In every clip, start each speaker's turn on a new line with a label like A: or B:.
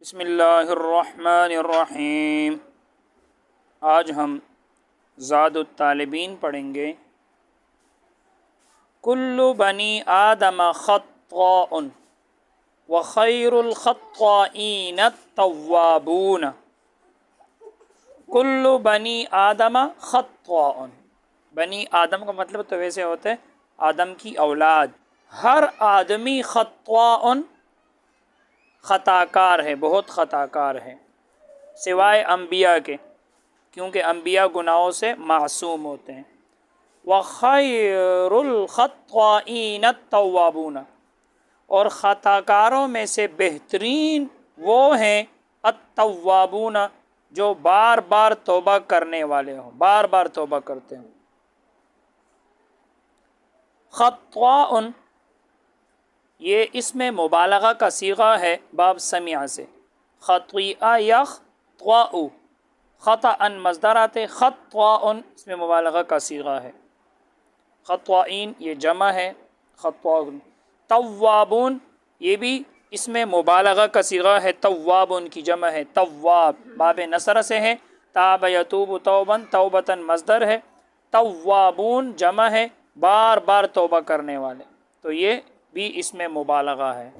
A: بسم اللہ الرحمن الرحیم۔ آج ہم زاد الطالبین پڑھیں گے۔ کل بنی آدم خطاء وخیر الخطائین التوابون۔ کل بنی آدم خطاء، بنی آدم کا مطلب تو ویسے ہوتا ہے آدم کی اولاد۔ ہر آدمی خطاء، خطا کار ہے، بہت خطا کار ہے، سوائے انبیاء کے، کیونکہ انبیاء گناہوں سے معصوم ہوتے ہیں۔ وَخَيْرُ الْخَطَّائِينَ التَّوَّابُونَ، اور خطا کاروں میں سے بہترین وہ ہیں التوابون، جو بار بار توبہ کرنے والے ہوں، بار بار توبہ کرتے ہوں۔ خطاء یہ اسم مبالغہ کا صیغہ ہے باب سمع سے۔ خطیئہ یخطأ، خطأ مصدر آتے، خطاء اسم مبالغہ کا صیغہ ہے۔ خطائین یہ جمع ہے، خطاء۔ توابون یہ بھی اسم مبالغہ کا صیغہ ہے، توابون کی جمع ہے، تواب باب نصر سے ہے، تاب یتوب توباً، توبتاً مصدر ہے، توابون جمع ہے، بار بار توبہ کرنے والے، تو یہ بھی اسم مبالغہ ہے۔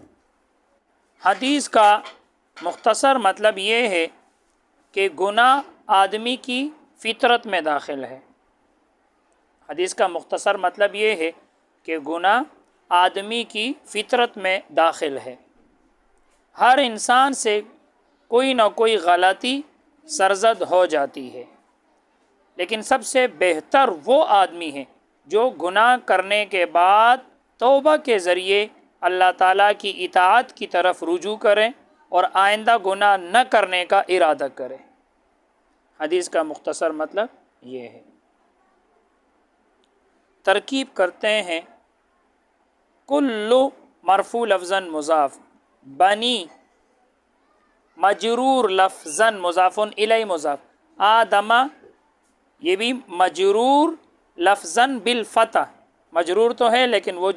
A: حدیث کا مختصر مطلب یہ ہے کہ گناہ آدمی کی فطرت میں داخل ہے۔ حدیث کا مختصر مطلب یہ ہے کہ گناہ آدمی کی فطرت میں داخل ہے۔ ہر انسان سے کوئی نہ کوئی غلطی سرزد ہو جاتی ہے، لیکن سب سے بہتر وہ آدمی ہے جو گناہ کرنے کے بعد توبہ کے ذریعے اللہ تعالیٰ کی اطاعت کی طرف رجوع کریں اور آئندہ گناہ نہ کرنے کا ارادہ کرے۔ حدیث کا مختصر مطلب یہ ہے۔ ترکیب کرتے ہیں۔ کل مرفوع لفظاً مضاف، بنی مجرور لفظاً مضاف الیہ مضاف، آدم یہ بھی مجرور لفظاً بالفتح، مجرور تو ہے لیکن وہ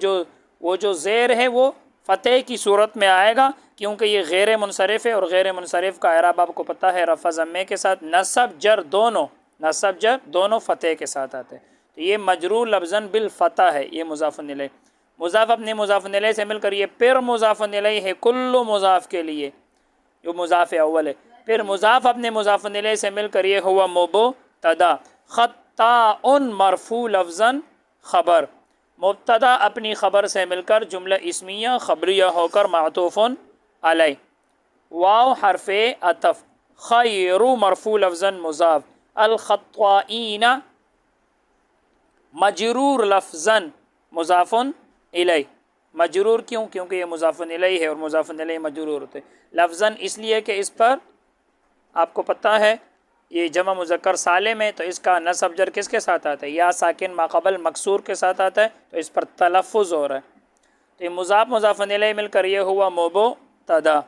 A: جو زیر ہے وہ فتح کی صورت میں آئے گا، کیونکہ یہ غیر منصرف ہے، اور غیر منصرف کا اعراب آپ کو پتہ ہے رفع ضمے کے ساتھ، نصب جر دونوں فتح کے ساتھ آتے ہیں، تو یہ مجرور لفظاً بالفتح ہے، یہ مضاف الیہ۔ مضاف اپنے مضاف الیہ سے مل کر یہ پھر مضاف الیہ ہے کل مضاف کے لیے، جو مضاف اول ہے، پھر مضاف اپنے مضاف الیہ سے مل کر یہ ہوا مبتدا۔ خطاء مرفوع لفظاً خبر، مبتدا اپنی خبر سے مل کر جملہ اسمیہ خبریہ ہو کر معطوف علیہ، واو حرف عطف، خیر مرفوع لفظاً مضاف، الخطائین مجرور لفظاً مضاف الیہ۔ مجرور کیوں؟ کیونکہ یہ مضاف الیہ ہے اور مضاف الیہ مجرور ہوتے لفظاً، اس لیے کہ اس پر آپ کو پتہ ہے یہ جمع مذکر سالم ہے، تو اس کا نصب جر کس کے ساتھ آتا ہے؟ یا ساکن ما قبل مکسور کے ساتھ آتا ہے، تو اس پر تلفظ ہو رہا ہے، تو یہ مضاف الیہ مل کر یہ ہوا مبتدا۔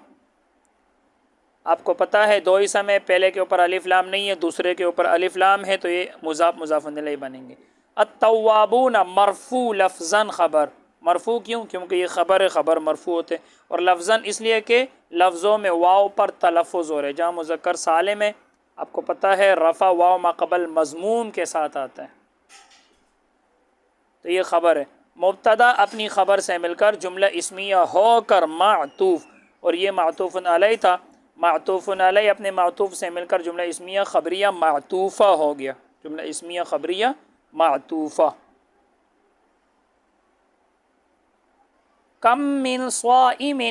A: آپ کو پتہ ہے دو اسم ہے، پہلے کے اوپر الف لام نہیں ہے، دوسرے کے اوپر الف لام ہے، تو یہ مضاف الیہ بنیں گے۔ التوابون مرفوع لفظاً خبر، مرفوع کیوں؟ کیونکہ یہ خبر مرفوع ہوتے، اور لفظاً اس لیے کہ لفظوں میں واو پر تلفظ ہو رہے، جہاں مذکر سالم ہے آپ کو پتہ ہے رفع واو ما قبل مضموم کے ساتھ آتا ہے، تو یہ خبر ہے۔ مبتدا اپنی خبر سے مل کر جملہ اسمیہ ہو کر معطوف، اور یہ معطوف علیہ تھا، معطوف علیہ اپنے معطوف سے مل کر جملہ اسمیہ خبریہ معطوفہ ہو گیا، جملہ اسمیہ خبریہ معطوفہ۔ کم من صائم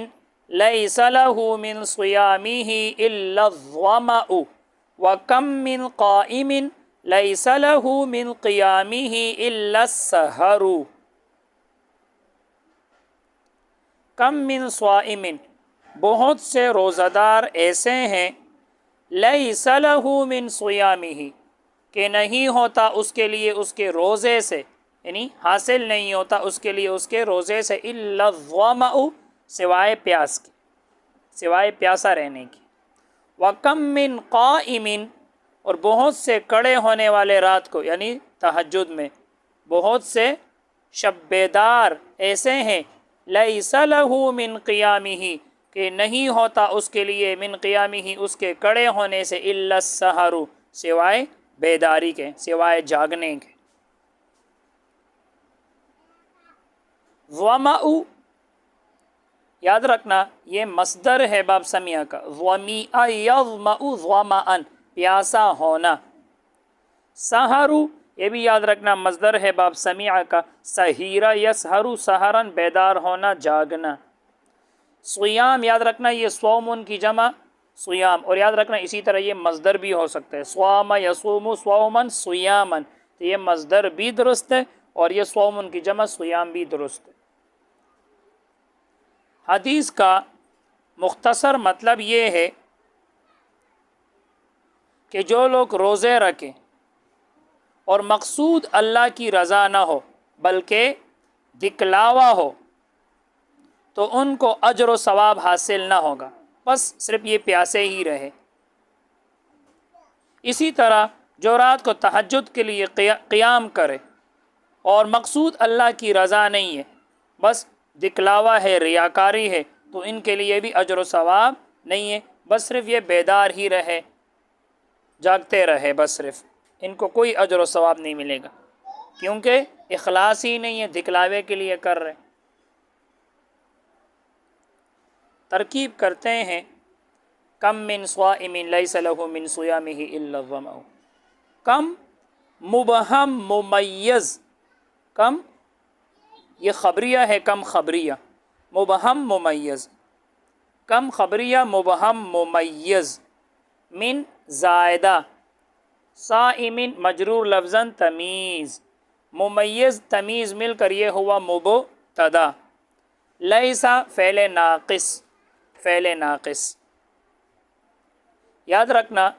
A: لیس له من صیامہ الا الظمأ وکم من قائم لیس له من قیامہ الا السحر۔ کم من صائم، بہت سے روزہ دار ایسے ہیں، لیس له من صیامہ کہ نہیں ہوتا اس کے لیے اس کے روزے سے، یعنی حاصل نہیں ہوتا اس کے لیے اس کے روزے سے الا الظمأ سوائے پیاس کے، سوائے پیاسا رہنے کی۔ وَكَم مِّن قَائِمٍ، اور بہت سے کڑے ہونے والے رات کو یعنی تہجد میں، بہت سے شب بیدار ایسے ہیں، لَيْسَ لَهُ مِن قِيَامِهِ کہ نہیں ہوتا اس کے لیے من قیامہ اس کے کڑے ہونے سے الا السحر سوائے بیداری کے، سوائے جاگنے کے۔ ظمأ یاد رکھنا یہ مصدر ہے باب سمیع کا، ظمیأ یظمأ ظمأ پیاسا ہونا۔ سحر یہ بھی یاد رکھنا مصدر ہے باب سمیع کا، سحیرہ یسحر سحرن بیدار ہونا، جاگنا۔ صیام یاد رکھنا یہ صومن کی جمع صیام، اور یاد رکھنا اسی طرح یہ مصدر بھی ہو سکتا ہے، صوام یصوم صومن صیامن، تو یہ مصدر بھی درست ہے اور یہ صومن کی جمع صیام بھی درست ہے۔ حدیث کا مختصر مطلب یہ ہے کہ جو لوگ روزے رکھیں اور مقصود اللہ کی رضا نہ ہو بلکہ دکھلاوا ہو تو ان کو اجر و ثواب حاصل نہ ہوگا، بس صرف یہ پیاسے ہی رہے۔ اسی طرح جو رات کو تہجد کے لیے قیام کرے اور مقصود اللہ کی رضا نہیں ہے، بس دکھلاوا ہے، ریاکاری ہے، تو ان کے لیے بھی اجر و ثواب نہیں ہے، بس صرف یہ بیدار ہی رہے، جاگتے رہے، بس صرف ان کو کوئی اجر و ثواب نہیں ملے گا، کیونکہ اخلاص ہی نہیں ہے، دکھلاوے کے لیے کر رہے۔ ترکیب کرتے ہیں، کم من صائم لیس لہ من صیامہ الا الظمأ۔ کم مبہم ممیز، کم یہ خبریہ ہے، کم خبریہ مبہم ممیز، کم خبریہ مبہم ممیز، من زائدہ، صائم مجرور لفظاً تمیز، ممیز تمیز مل کر یہ ہوا مبتدا، لیسا فعل ناقص، فعل ناقص۔ یاد رکھنا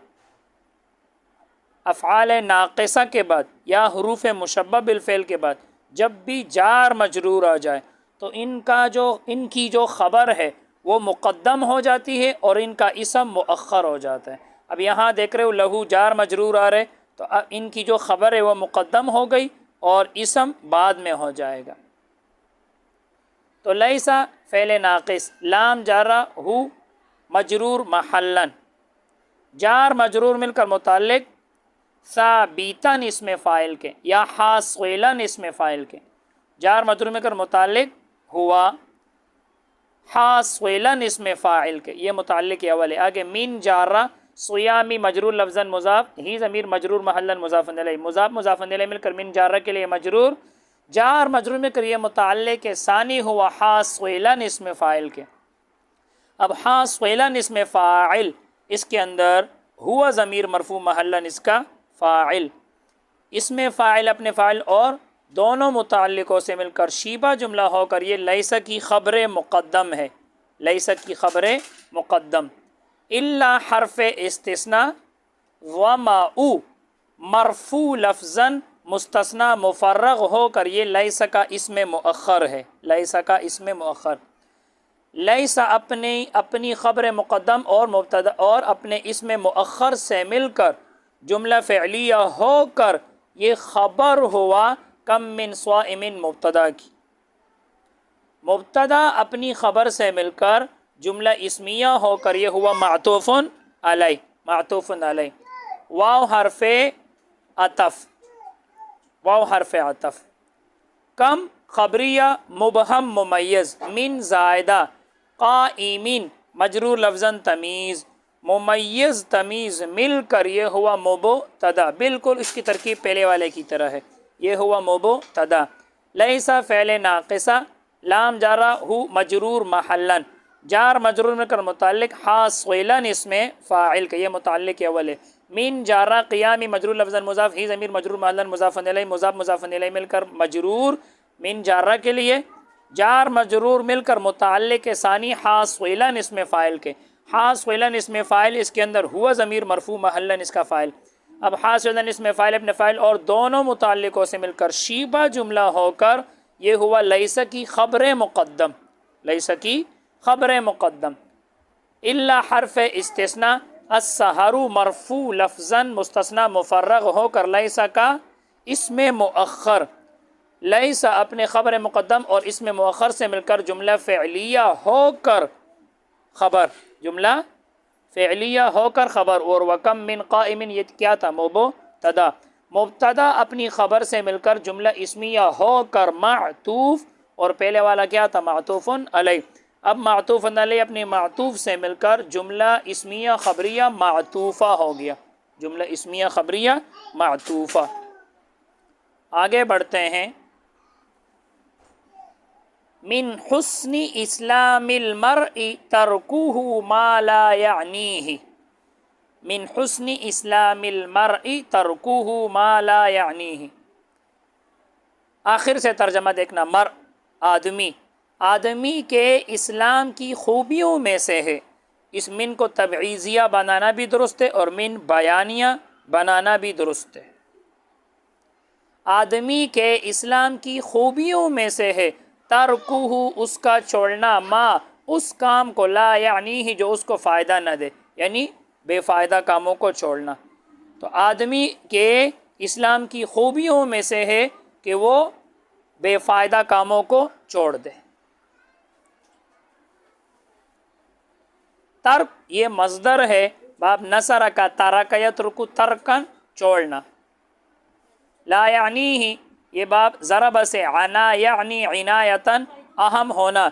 A: افعال ناقصہ کے بعد یا حروف مشبہ بالفعل کے بعد جب بھی جار مجرور آ جائے تو ان کی جو خبر ہے وہ مقدم ہو جاتی ہے اور ان کا اسم مؤخر ہو جاتا ہے۔ اب یہاں دیکھ رہے ہو لہو جار مجرور آ رہے، تو اب ان کی جو خبر ہے وہ مقدم ہو گئی اور اسم بعد میں ہو جائے گا۔ تو لیسا فعل ناقص، لام جارہ ہو مجرور محلن، جار مجرور مل کر متعلق ثابتاً اسم فاعل کے یا حاصلاً اسم فاعل کے، جار مجرور مل کر متعلق ہوا حاصلاً اسم فاعل کے، یہ متعلق اول ہے۔ آگے من جارہ صیامی مجرور لفظاً مضاف، ہی ضمیر مجرور محلاً مضاف الیہ، مضاف مضاف الیہ مل کر من جارہ کے لیے مجرور، جار مجرور مل کر یہ متعلق ثانی ہوا حاصلاً اسم فاعل کے۔ اب حاصلاً اسم فاعل، اس کے اندر ہوا ضمیر مرفوع محلاً اس کا فاعل، اسم فاعل اپنے فاعل اور دونوں متعلقوں سے مل کر شیبہ جملہ ہو کر یہ لیس کی خبر مقدم ہے، لیس کی خبر مقدم۔ الا حرف استثناء وماء مرفوع لفظاً مستثنی مفرغ ہو کر یہ لیس کا اسم مؤخر ہے، لیس کا اسم مؤخر۔ لیس اپنی خبر مقدم اور مبتدا اور اپنے اسم مؤخر سے مل کر جملہ فعلیہ ہو کر یہ خبر ہوا کم من صائم مبتدا کی، مبتدا اپنی خبر سے مل کر جملہ اسمیہ ہو کر یہ ہوا معطوف علیہ، معطوف علیہ۔ واو حرف عطف، واو حرف عطف۔ کم خبریہ مبہم ممیز، من زائدہ، قائمین مجرور لفظاً تمیز، ممیز تمیز مل کر یہ ہوا مبتدا، بالکل اس کی ترکیب پہلے والے کی طرح ہے، یہ ہوا مبتدا۔ لیسا فعل ناقصہ، لام جارہ ہو مجرور محلاً، جار مجرور میں کر متعلق حاصلاً اسم فاعل کا، یہ متعلق اول ہے۔ من جارہ قیامی مجرور لفظاً مضاف، ہی ضمیر مجرور محلاً مضاف الیہ، مضاف مضاف الیہ مل کر مجرور من جارہ کے لیے، جار مجرور مل کر متعلق ثانی حاصلاً اسم فاعل کے، حاصلاً اسم فاعل اس کے اندر ہوا ضمیر مرفوع محلاً اس کا فاعل۔ اب حاصلاً اسم فاعل اپنے فاعل اور دونوں متعلقوں سے مل کر شیبہ جملہ ہو کر یہ ہوا لیس کی خبر مقدم، لیس کی خبر مقدم۔ الا حرف استثناء السحر مرفوع لفظاً مستثنی مفرغ ہو کر لیس کا اسم مؤخر، لیس اپنے خبر مقدم اور اسم مؤخر سے مل کر جملہ فعلیہ ہو کر خبر، جملہ فعلیہ ہو کر خبر، اور وکم من قائم یہ کیا تھا؟ مبتدا، مبتدا اپنی خبر سے مل کر جملہ اسمیہ ہو کر معطوف، اور پہلے والا کیا تھا؟ معطوف علیہ۔ اب معطوف علیہ اپنی معطوف سے مل کر جملہ اسمیہ خبریہ معطوفہ ہو گیا، جملہ اسمیہ خبریہ معطوفہ۔ آگے بڑھتے ہیں۔ من حسن اسلام المرء ترکہ ما لا یعنیہ، من حسن اسلام المرء ترکہ ما لا یعنیہ، آخر سے ترجمہ دیکھنا، مر آدمی، آدمی کے اسلام کی خوبیوں میں سے ہے۔ اس من کو تبعیضیہ بنانا بھی درست ہے اور من بیانیہ بنانا بھی درست ہے۔ آدمی کے اسلام کی خوبیوں میں سے ہے ترکہ اس کا چھوڑنا، ما اس کام کو، لا یعنی جو اس کو فائدہ نہ دے، یعنی بے فائدہ کاموں کو چھوڑنا۔ تو آدمی کے اسلام کی خوبیوں میں سے ہے کہ وہ بے فائدہ کاموں کو چھوڑ دے۔ ترک یہ مصدر ہے باب نصر کا، ترک یترک ترکن چھوڑنا۔ لا یعنی یہ باب ضرب سے، عنا یعنی عنایتن اہم ہونا،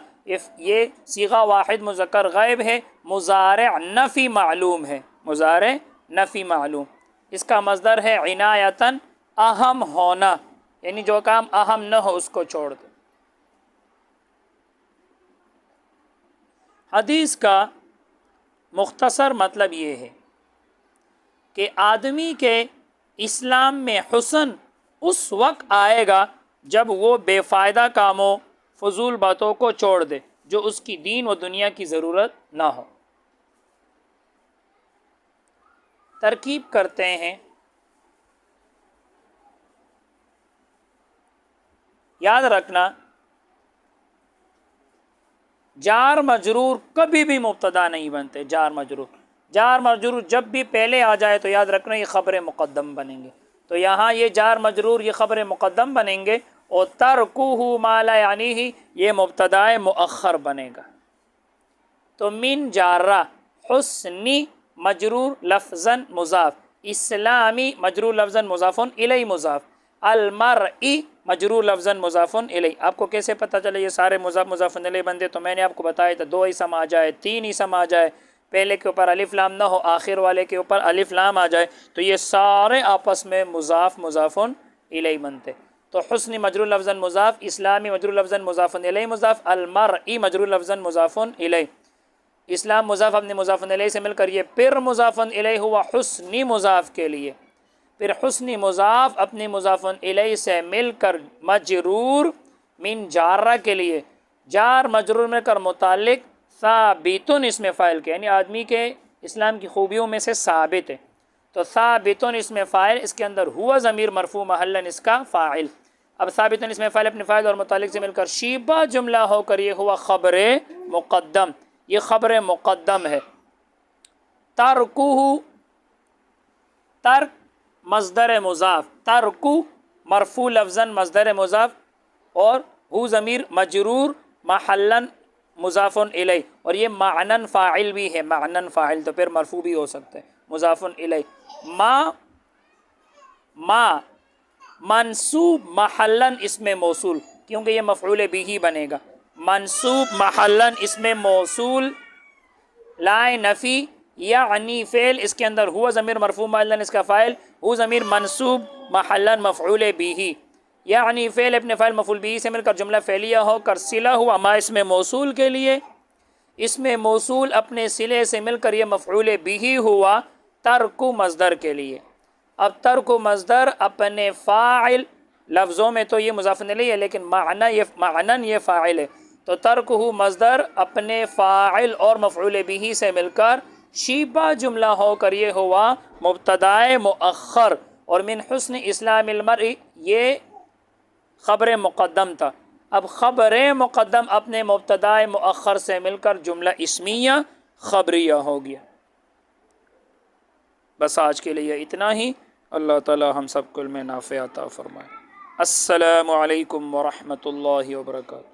A: یہ صیغہ واحد مذکر غائب ہے، مضارع نفی معلوم ہے، مضارع نفی معلوم، اس کا مصدر ہے عنایتن اہم ہونا، یعنی جو کام اہم نہ ہو اس کو چھوڑ دو۔ حدیث کا مختصر مطلب یہ ہے کہ آدمی کے اسلام میں حسن اس وقت آئے گا جب وہ بے فائدہ کاموں، فضول باتوں کو چھوڑ دے جو اس کی دین و دنیا کی ضرورت نہ ہو۔ ترکیب کرتے ہیں۔ یاد رکھنا جار مجرور کبھی بھی مبتدا نہیں بنتے، جار مجرور جب بھی پہلے آ جائے تو یاد رکھنا یہ خبر مقدم بنیں گے، تو یہاں یہ جار مجرور یہ خبر مقدم بنیں گے، اور ترکہ ما لا یعنیہ یہ مبتدا مؤخر بنے گا۔ تو من جارہ، حسنی مجرور لفظاً مضاف، اسلامی مجرور لفظاً مضاف الیہ مضاف، المرئی مجرور لفظاً مضاف الیہ۔ آپ کو کیسے پتہ چلے یہ سارے مضاف الیہ بندے؟ تو میں نے آپ کو بتایا تھا 2 اسم آ جائے، 3 اسم آ جائے، پہلے کے اوپر الف لام نہ ہو، آخر والے کے اوپر الف لام آ جائے، تو یہ سارے آپس میں مضاف الیہ بنتے۔ تو حسن مجرور لفظاً مضاف، اسلامی مجرور لفظاً مضاف الیہ مضاف، المرئی مجرور لفظاً مضاف الیہ۔ اسلام مضاف اپنے مضاف الیہ سے مل کر یہ پھر مضاف الیہ ہوا حسنی مضاف کے لیے، پھر حسنی مضاف اپنے مضاف الیہ سے مل کر مجرور من جارہ کے لیے، جار مجرور مل کر متعلق ثابتن اسم فاعل کے، یعنی آدمی کے اسلام کی خوبیوں میں سے ثابت ہے، تو ثابتن اسم فاعل، اس کے اندر ہوا ضمیر مرفوع محلاً اس کا فاعل۔ اب ثابتن اسم فاعل اپنے فاعل اور متعلق سے مل کر شیبہ جملہ ہو کر یہ ہوا خبر مقدم، یہ خبر مقدم ہے۔ ترکہ، ترک مصدر مضاف، ترکو مرفوع لفظاً مصدر مضاف، اور ہو ضمیر مجرور محلاً مضاف الیہ، اور یہ معنن فاعل بھی ہے، معنن فاعل تو پھر مرفوع بھی ہو سکتا ہے، مضاف الیہ۔ ما منصوب محلاً اسم موصول، کیونکہ یہ مفعول بھی بنے گا، منصوب محلاً اسم موصول، لائے نفی یعنی فعل، اس کے اندر ہوا ضمیر مرفوع محلاً اس کا فاعل، ہو ضمیر منصوب محلاً مفعول بھی، یعنی فعل اپنے فاعل مفعول بھی سے مل کر جملہ فعلیہ ہو کر صلہ ہوا ما اسم موصول کے لیے، اسم موصول اپنے صلے سے مل کر یہ مفعول بھی ہوا ترک مصدر کے لیے۔ اب ترک مصدر اپنے فاعل، لفظوں میں تو یہ مضاف الیہ ہے لیکن معنن یہ فاعل ہے، تو ترک مصدر اپنے فاعل اور مفعول بھی سے مل کر شیبہ جملہ ہو کر یہ ہوا مبتدائے مؤخر، اور من حسن اسلام المرء یہ خبر مقدم تھا۔ اب خبر مقدم اپنے مبتدائے مؤخر سے مل کر جملہ اسمیہ خبریہ ہو گیا۔ بس آج کے لیے اتنا ہی، اللہ تعالی ہم سب کو علم نافع عطا فرمائے۔ السلام علیکم ورحمۃ اللہ وبرکاتہ۔